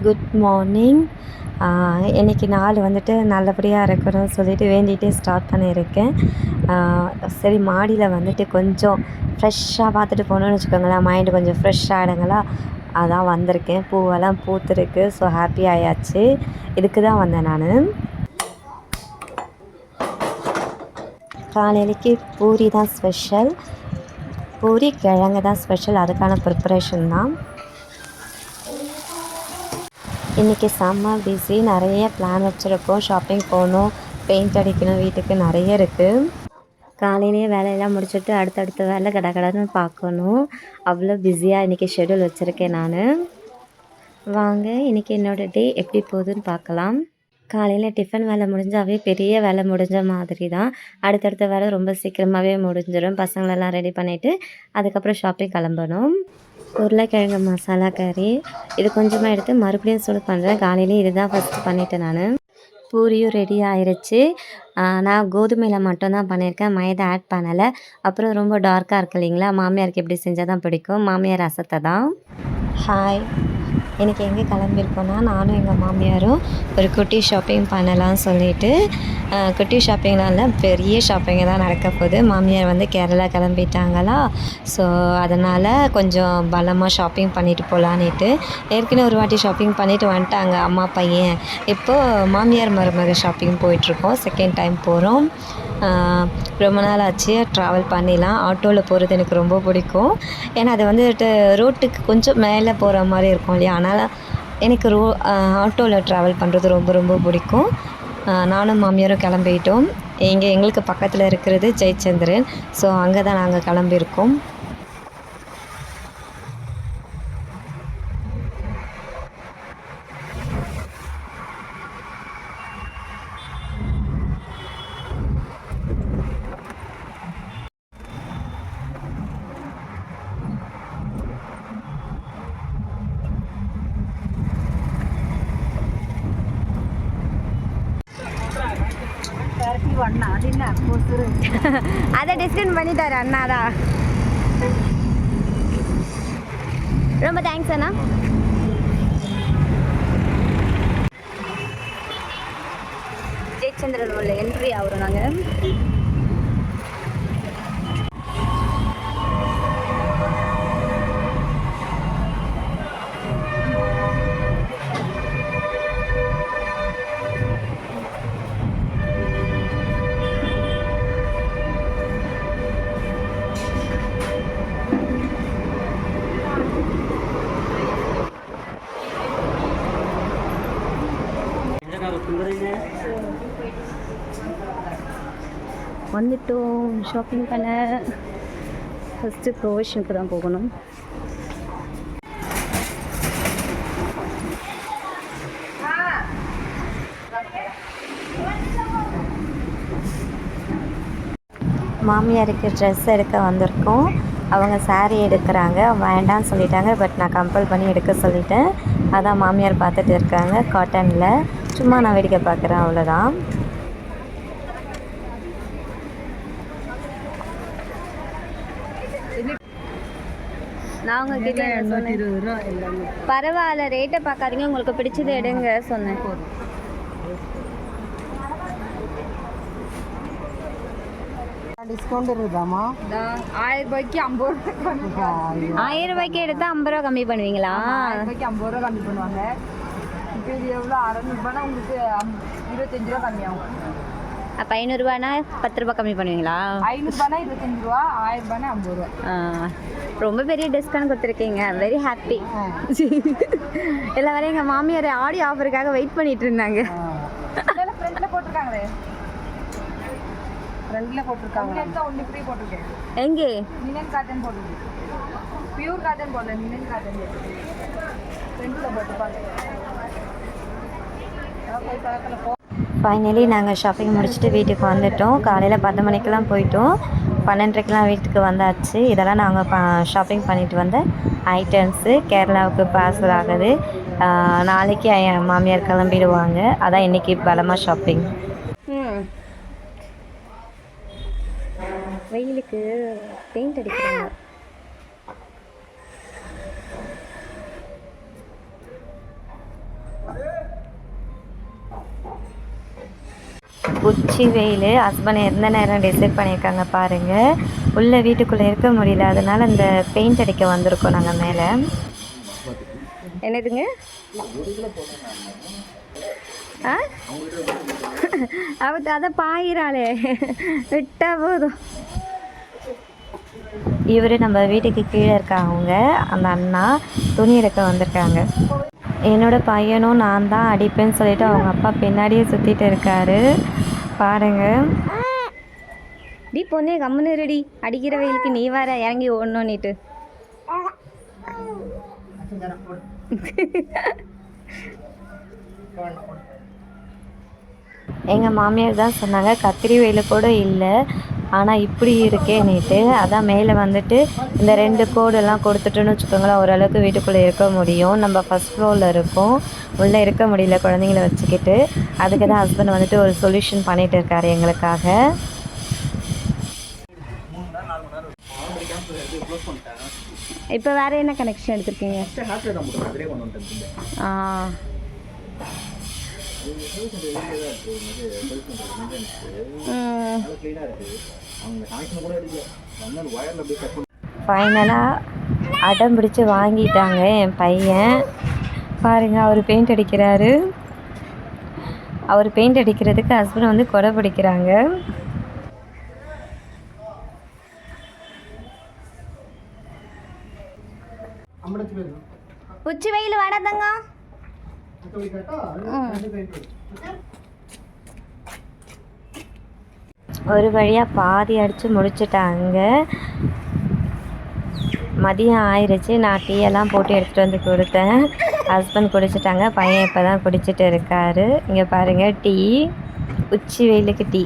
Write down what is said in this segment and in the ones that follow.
Good morning. இன்றைக்கி நாள் வந்துட்டு நல்லபடியாக இருக்கணும்னு சொல்லிட்டு வேண்டிகிட்டே ஸ்டார்ட் பண்ணியிருக்கேன். சரி மாடியில் வந்துட்டு கொஞ்சம் ஃப்ரெஷ்ஷாக பார்த்துட்டு போகணுன்னு வச்சுக்கோங்களேன், மைண்டு கொஞ்சம் ஃப்ரெஷ் ஆகிடுங்களா, அதான் வந்திருக்கேன். பூவெல்லாம் பூத்துருக்கு. ஸோ ஹாப்பி ஆயாச்சு. இதுக்கு தான் வந்தேன் நான். காலையிலைக்கு பூரி தான் ஸ்பெஷல். பூரி கிழங்கு தான் ஸ்பெஷல். அதுக்கான ப்ரிப்பரேஷன் தான். இன்றைக்கி செம்ம பிஸி. நிறைய பிளான் வச்சுருக்கோம். ஷாப்பிங் போகணும், பெயிண்ட் அடிக்கணும், வீட்டுக்கு நிறைய இருக்குது. காலையிலேயே வேலையெல்லாம் முடிச்சுட்டு அடுத்தடுத்த வேலை கடகடன்னு பார்க்கணும். அவ்வளோ பிஸியாக இன்றைக்கி ஷெட்யூல் வச்சுருக்கேன் நான். வாங்க இன்றைக்கி என்னோடய டே எப்படி போகுதுன்னு பார்க்கலாம். காலையில் டிஃபன் வேலை முடிஞ்சாவே பெரிய வேலை முடிஞ்ச மாதிரி தான். அடுத்தடுத்த வேலை ரொம்ப சீக்கிரமாகவே முடிஞ்சிடும். பசங்களெல்லாம் ரெடி பண்ணிவிட்டு அதுக்கப்புறம் ஷாப்பிங் கிளம்பணும். உருளைக்கிழங்கு மசாலா கறி இது கொஞ்சமாக எடுத்து மறுபடியும் சூடு பண்ணுறேன். காலையிலே இதுதான் ஃபஸ்ட்டு பண்ணிவிட்டேன் நான். பூரியும் ரெடி ஆயிடுச்சு. நான் கோதுமையில் மட்டும்தான் பண்ணியிருக்கேன், மைதா ஆட் பண்ணலை. அப்புறம் ரொம்ப டார்க்காக இருக்கு இல்லைங்களா, மாமியாருக்கு எப்படி செஞ்சால் தான் பிடிக்கும். மாமியார் ரசத்தை தான். ஹாய், இன்றைக்கி எங்கே கிளம்பியிருக்கோன்னா, நானும் எங்கள் மாமியாரும் ஒரு குட்டி ஷாப்பிங் பண்ணலாம்னு சொல்லிவிட்டு, குட்டி ஷாப்பிங்னால பெரிய ஷாப்பிங்கு தான் நடக்க போகுது. மாமியார் வந்து கேரளா கிளம்பிட்டாங்களா, ஸோ அதனால் கொஞ்சம் பலமாக ஷாப்பிங் பண்ணிவிட்டு போகலான்னுட்டு. ஏற்கனவே ஒரு வாட்டி ஷாப்பிங் பண்ணிவிட்டு வந்துட்டாங்க அம்மா பையன். இப்போது மாமியார் மருமக ஷாப்பிங் போயிட்டுருக்கோம். செகண்ட் டைம் போகிறோம். ரொம்ப நாள் ஆச்சு ட்ராவல் பண்ணிடலாம். ஆட்டோவில் போகிறது எனக்கு ரொம்ப பிடிக்கும். ஏன்னா அது வந்துட்டு ரோட்டுக்கு கொஞ்சம் மேலே போகிற மாதிரி இருக்கும் இல்லையா, அதனால் எனக்கு ஆட்டோவில் ட்ராவல் பண்ணுறது ரொம்ப ரொம்ப பிடிக்கும். நானும் மாமியாரும் கிளம்பிட்டோம். எங்களுக்கு பக்கத்தில் இருக்கிறது ஜெயச்சந்திரன். ஸோ அங்கே தான் நாங்கள் கிளம்பியிருக்கோம். அதை டிஸ்கவுண்ட் பண்ணிட்டாரு அண்ணாதான். ரொம்ப தேங்க்ஸ் அண்ணா. ஜெயச்சந்திரன் உள்ள என்ட்ரி ஆகிறோம் நாங்கள். வந்துட்டோம் ஷாப்பிங் பண்ண. ஃபஸ்ட்டு ப்ரொவிஷனுக்கு தான் போகணும். மாமியாருக்கு ட்ரெஸ் எடுக்க வந்திருக்கோம். அவங்க சாரீ எடுக்கிறாங்க, வேண்டான்னு சொல்லிட்டாங்க. பட் நான் கம்பல் பண்ணி எடுக்க சொல்லிட்டேன். அதான் மாமியார் பார்த்துட்டு இருக்காங்க காட்டனில். சும்மா நான் வேடிக்கை பார்க்குறேன், அவ்வளோதான். நான் உங்ககிட்ட சொன்னேன், பரவாயில்ல ரேட்டை பார்க்காதீங்க, உங்களுக்கு பிடிச்சது எடுங்க சொன்னேன். டிஸ்கவுண்ட் இருக்குதாமா? 1000 ரூபாய்க்கு 50 ரூபா. 1000 ரூபாய்க்கு எடுத்தால் 50 ரூபா கம்மி பண்ணுவீங்களா? 1000 ரூபாய்க்கு 50 ரூபா கம்மி பண்ணுவாங்க. இப்போ இது எவ்வளோ 600 ரூபானா உங்களுக்கு 25 ரூபா கம்மியாகும். அப்போ 500 ரூபானா 10 ரூபா கம்மி பண்ணுவீங்களா? 500 ரூபானா 25 ரூபா, 1000 ரூபானா 50 ரூபா. ரொம்ப பெரிய டிஸ்கவுண்ட் கொடுத்துருக்கீங்க, வெரி ஹாப்பி. எல்லா வரையும் எங்கள் மாமியார் ஆடி ஆஃபருக்காக வெயிட் பண்ணிட்டு இருந்தாங்க. ஃப்ரெண்டில் போட்டிருக்காங்களே, ஃப்ரெண்டில் போட்டிருக்காங்க. ஒன்று ஃப்ரீ போட்டிருக்கேன். எங்கே? லினன் காட்டன் போட்டிருக்கேன். பியூர் காட்டன் போடல, லினன் காட்டன் ஃப்ரெண்டில் போட்டுருப்பாங்க. ஃபைனலி நாங்கள் ஷாப்பிங் முடிச்சுட்டு வீட்டுக்கு வந்துவிட்டோம். காலையில் 10 மணிக்கெலாம் போயிட்டோம். 12:30க்கெலாம் வீட்டுக்கு வந்தாச்சு. இதெல்லாம் நாங்கள் ஷாப்பிங் பண்ணிட்டு வந்த ஐட்டம்ஸு. கேரளாவுக்கு பார்சல் ஆகுது. நாளைக்கு என் மாமியார் கிளம்பிடுவாங்க. அதான் இன்றைக்கி பலமாக ஷாப்பிங். வெயிலுக்கு பெயிண்ட் அடிக்கிறாங்க. உச்சி வெயில். ஹஸ்பண்ட் எந்த நேரம் டிசைட் பண்ணியிருக்காங்க பாருங்கள். உள்ளே வீட்டுக்குள்ளே இருக்க முடியல, அதனால் இந்த பெயிண்ட் அடிக்க வந்திருக்கோம் நாங்கள் மேலே. என்னதுங்க? ஆ அதை பாயிராளே விட்டா போதும். இவர் நம்ம வீட்டுக்கு கீழே இருக்காங்க, அந்த அண்ணா துணி எடுக்க வந்திருக்காங்க. என்னோட பையனும் நான் தான் அடிப்பேன்னு சொல்லிட்டு அவங்க அப்பா பின்னாடியே சுற்றிட்டு இருக்காரு பாருங்க. டி பொண்ணே கம்முன்னு ரெடி, அடிக்கிற வெயிலுக்கு நீ வேற இறங்கி ஓடணும்னுட்டு. எங்கள் மாமியார் தான் சொன்னாங்க கத்திரி வெயில் கூட இல்லை, ஆனால் இப்படி இருக்கே நேற்று. அதான் மேலே வந்துட்டு இந்த 2 கோடெல்லாம் கொடுத்துட்டோன்னு வச்சுக்கோங்களேன், ஓரளவுக்கு வீட்டுக்குள்ளே இருக்க முடியும். நம்ம ஃபஸ்ட் ஃப்ளோரில் இருக்கோம், உள்ளே இருக்க முடியல குழந்தைங்கள வச்சுக்கிட்டு. அதுக்கு தான் ஹஸ்பண்ட் வந்துட்டு ஒரு சொல்யூஷன் பண்ணிகிட்டு இருக்காரு எங்களுக்காக. இப்போ வேறு என்ன கனெக்ஷன் எடுத்துருக்கீங்க? ஃபைனலாக அடம் பிடிச்சி வாங்கிட்டாங்க என் பையன் பாருங்க. அவர் பெயிண்ட் அடிக்கிறாரு. அவர் பெயிண்ட் அடிக்கிறதுக்கு ஹஸ்பண்ட் வந்து கொடை பிடிக்கிறாங்க. உச்சி வெயில் வாடாதங்க. ஒரு வழியாக பாதி அடித்து முடிச்சுட்டாங்க. மதியம் ஆயிடுச்சு. நான் டீயெல்லாம் போட்டு எடுத்துகிட்டு வந்து கொடுத்தேன். ஹஸ்பண்ட் குடிச்சிட்டாங்க, பையன் இப்போ தான் குடிச்சிட்டு இருக்காரு. இங்கே பாருங்கள், டீ, உச்சி வெயிலுக்கு டீ.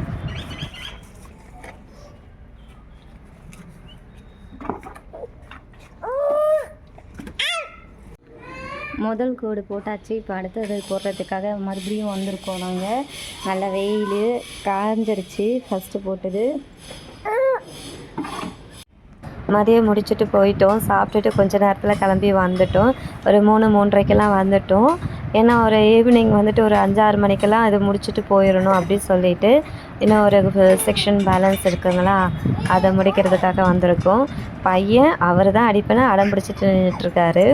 முதல் கோடு போட்டாச்சு. இப்போ அடுத்தது போடுறதுக்காக மறுபடியும் வந்திருக்கோம் நாங்கள். நல்ல வெயில் காஞ்சிருச்சு ஃபஸ்ட்டு போட்டது. மதியம் முடிச்சுட்டு போயிட்டோம். சாப்பிட்டுட்டு கொஞ்ச நேரத்தில் கிளம்பி வந்துட்டோம். ஒரு 3-3:30க்கெல்லாம் வந்துட்டோம். ஏன்னா ஒரு ஈவினிங் வந்துட்டு ஒரு 5-6 மணிக்கெல்லாம் இது முடிச்சுட்டு போயிடணும் அப்படின்னு சொல்லிட்டு, இன்னும் ஒரு செக்ஷன் பேலன்ஸ் இருக்குங்களா, அதை முடிக்கிறதுக்காக வந்திருக்கோம். பையன் அவர் தான் அடிப்பேன்னு அடம் பிடிச்சிட்டு நின்றுட்டுருக்காரு.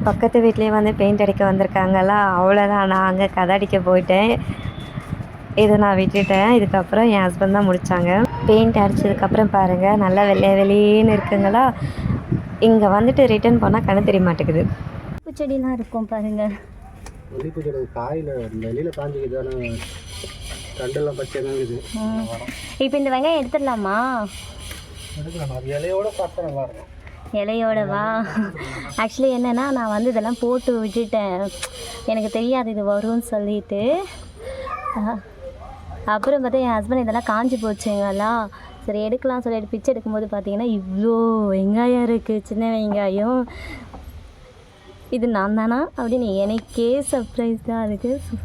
பக்கத்து வீட்லேயே வந்து பெயிண்ட் அடிக்க வந்திருக்காங்களா, அவ்வளோதான். நான் அங்கே கதை அடிக்க போயிட்டேன், இதை நான் விட்டுட்டேன். இதுக்கப்புறம் என் ஹஸ்பண்ட் தான் முடித்தாங்க. பெயிண்ட் அடித்ததுக்கப்புறம் பாருங்கள், நல்லா வெளியேன்னு இருக்குங்களா. இங்கே வந்துட்டு ரிட்டர்ன் பண்ணால் கண்ணு தெரிய மாட்டேங்குது. பூச்செடிலாம் இருக்கும் பாருங்கள். இப்போ இந்த வெங்காயம் எடுத்துடலாமா? இலையோடவா? ஆக்சுவலி என்னென்னா, நான் வந்து இதெல்லாம் போட்டு விட்டுட்டேன், எனக்கு தெரியாது இது வரும்னு சொல்லிட்டு. அப்புறம் பார்த்தா என் ஹஸ்பண்ட் இதெல்லாம் காஞ்சி போச்சுங்களா, சரி எடுக்கலாம் சொல்லிட்டு பிச்சை எடுக்கும்போது பார்த்தீங்கன்னா இவ்வளோ வெங்காயம் இருக்குது, சின்ன வெங்காயம். இது நான் தானா அப்படின்னு எனக்கே சர்ப்ரைஸ் தான் இருக்குது.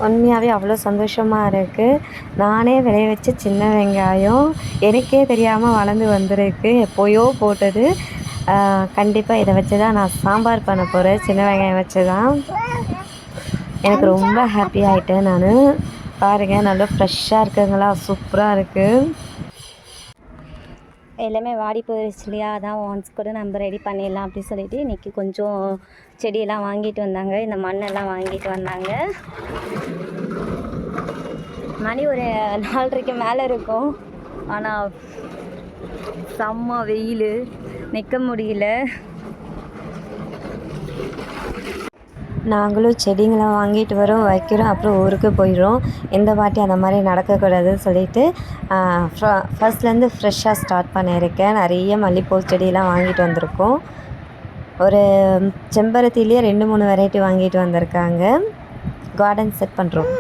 உண்மையாகவே அவ்வளோ சந்தோஷமாக இருக்குது. நானே விளைய வச்ச சின்ன வெங்காயம் எனக்கே தெரியாமல் வளர்ந்து வந்திருக்கு. எப்போயோ போட்டது. கண்டிப்பாக இதை வச்சு தான் நான் சாம்பார் பண்ண போகிறேன். சின்ன வெங்காயம் வச்சு தான். எனக்கு ரொம்ப ஹாப்பி ஆகிட்டேன் நான். பாருங்கள், நல்லா ஃப்ரெஷ்ஷாக இருக்குங்களா, சூப்பராக இருக்குது. எல்லாமே வாடி போயிடுச்சு இல்லையா, அதான் ஒன்ஸ் கூட நம்ம ரெடி பண்ணிடலாம் அப்படின்னு சொல்லிட்டு இன்றைக்கி கொஞ்சம் செடியெல்லாம் வாங்கிட்டு வந்தாங்க. இந்த மண்ணெல்லாம் வாங்கிட்டு வந்தாங்க. மணி ஒரு 4:30க்கு மேலே இருக்கும். ஆனால் செம்ம வெயில், நிற்க முடியல. நாங்களும் செடிங்களை வாங்கிட்டு வரோம், வைக்கிறோம், அப்புறம் ஊருக்கு போயிடுறோம். இந்த வாட்டி அந்த மாதிரி நடக்கக்கூடாதுன்னு சொல்லிட்டு ஃபர்ஸ்ட்லேருந்து ஃப்ரெஷ்ஷாக ஸ்டார்ட் பண்ணியிருக்கேன். நிறைய மல்லிகைப்பூ செடியெல்லாம் வாங்கிட்டு வந்திருக்கோம். ஒரு செம்பருத்திலேயே 2-3 வெரைட்டி வாங்கிட்டு வந்திருக்காங்க. கார்டன் செட் பண்ணுறோம்.